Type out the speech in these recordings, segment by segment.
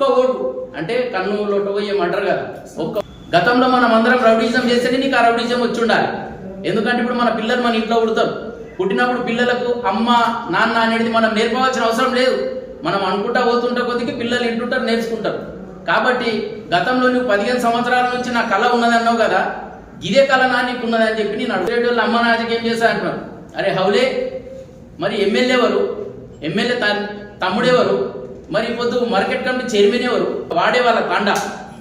ఒక్క ఓటు అంటే కన్ను లోటపోయేం అంటారు కదా. ఒక్క గతంలో మనం అందరం రౌడీజం చేస్తేనే నీకు ఆ రౌడీజం వచ్చి ఉండాలి. ఎందుకంటే ఇప్పుడు మన పిల్లలు మన ఇంట్లో పుడతారు. పుట్టినప్పుడు పిల్లలకు అమ్మ నాన్న అనేది మనం నేర్పవలసిన అవసరం లేదు. మనం అనుకుంటా పోతుంటే కొద్దికి పిల్లలు ఇంటుంటారు, నేర్చుకుంటారు. కాబట్టి గతంలో నువ్వు 15 సంవత్సరాల నుంచి నా కళ ఉన్నదన్నావు కదా, ఇదే కళ నా నీకు ఉన్నదని చెప్పి నేను అడుగుతాడు. వాళ్ళు అమ్మ నాన్నకి ఏం చేశా అంటున్నారు. అరే హౌలే, మరి ఎమ్మెల్యే ఎవరు, ఎమ్మెల్యే తమ్ముడెవరు, మరి పొద్దు మార్కెట్ కమిటీ చైర్మన్ ఎవరు, వాడే వాళ్ళ తాండా.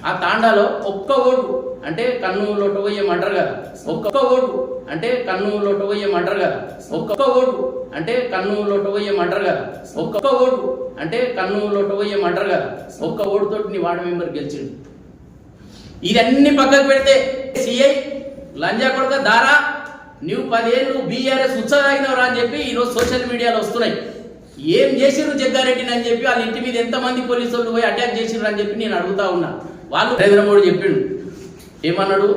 ఆ తాండాలో ఒక్క ఓటు అంటే కన్ను లోటపోయేం అంటారు కదా. ఒక్క ఓటు అంటే కన్ను లోటపోయేం అంటారు కదా. ఒక్క ఓటు అంటే కన్ను లోటపోయేం అంటారు కదా. ఒక్క ఓటు అంటే కన్ను లోటపోయేం అంటారు కదా. ఒక్క ఓటుతోటి నీ వార్డు మెంబర్ గెలిచిండు. ఇదన్నీ పక్కకు పెడితే సిఐ లంజా కొడక దారా నువ్వు 10 ఏళ్ళు బీఆర్ఎస్ ఉత్సాహినవరా అని చెప్పి ఈరోజు సోషల్ మీడియాలో వస్తున్నాయి. ఏం చేసిర్రు జగ్గారెడ్డిని అని చెప్పి వాళ్ళ ఇంటి మీద ఎంతమంది పోలీసు వాళ్ళు పోయి అటాక్ చేసిర్రు అని చెప్పి నేను అడుగుతా ఉన్నా. వాళ్ళు నరేంద్ర మోడీ చెప్పిండు, ఏమన్నాడు,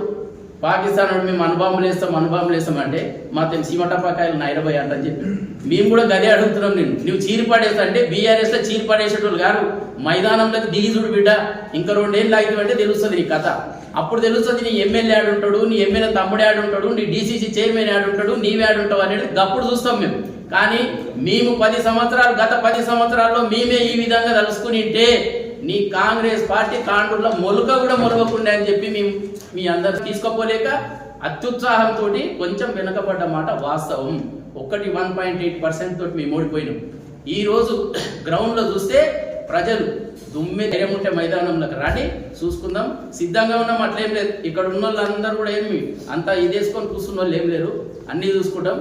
పాకిస్తాన్ మేము అనుబాంబులు వేస్తాం అంటే మా సీమటపాకాయలు 90 అంటని చెప్పి మేము కూడా గదే అడుగుతున్నాం. నువ్వు చీరిపడేస్తా అంటే బీఆర్ఎస్ లో చీరిపడేసేటోళ్ళు గారు మైదానంలోకి దిగి చూడు బిడ్డ, ఇంకా 2 ఏళ్ళు ఆగితే తెలుస్తుంది నీ కథ. అప్పుడు తెలుస్తుంది నీ ఎమ్మెల్యే ఆడుంటాడు, నీ ఎమ్మెల్యే తమ్ముడు ఆడుంటాడు, నీ డీసీసీ చైర్మన్ ఆడుంటాడు, నీవే ఆడుంటావు అనేది అప్పుడు చూస్తాం మేము. కానీ మేము గత 10 సంవత్సరాల్లో మేమే ఈ విధంగా తలుసుకుని ఉంటే నీ కాంగ్రెస్ పార్టీ కాండూరులో మొలక కూడా మొలవకుండా అని చెప్పి మేము మీ అందరు తీసుకోపోలేక అత్యుత్సాహంతో కొంచెం వెనకబడ్డ మాట వాస్తవం. 1.8% తోటి మేము ఓడిపోయినాం. ఈ రోజు గ్రౌండ్ లో చూస్తే ప్రజలు దుమ్మె ధైర్యం ఉంటే మైదానంలోకి రాని చూసుకుందాం, సిద్ధంగా ఉన్నాం. అట్లేం లేదు, ఇక్కడ ఉన్న వాళ్ళందరూ కూడా ఏమి అంతా ఇదేసుకొని కూర్చున్న వాళ్ళు ఏం లేరు, అన్ని చూసుకుంటాం.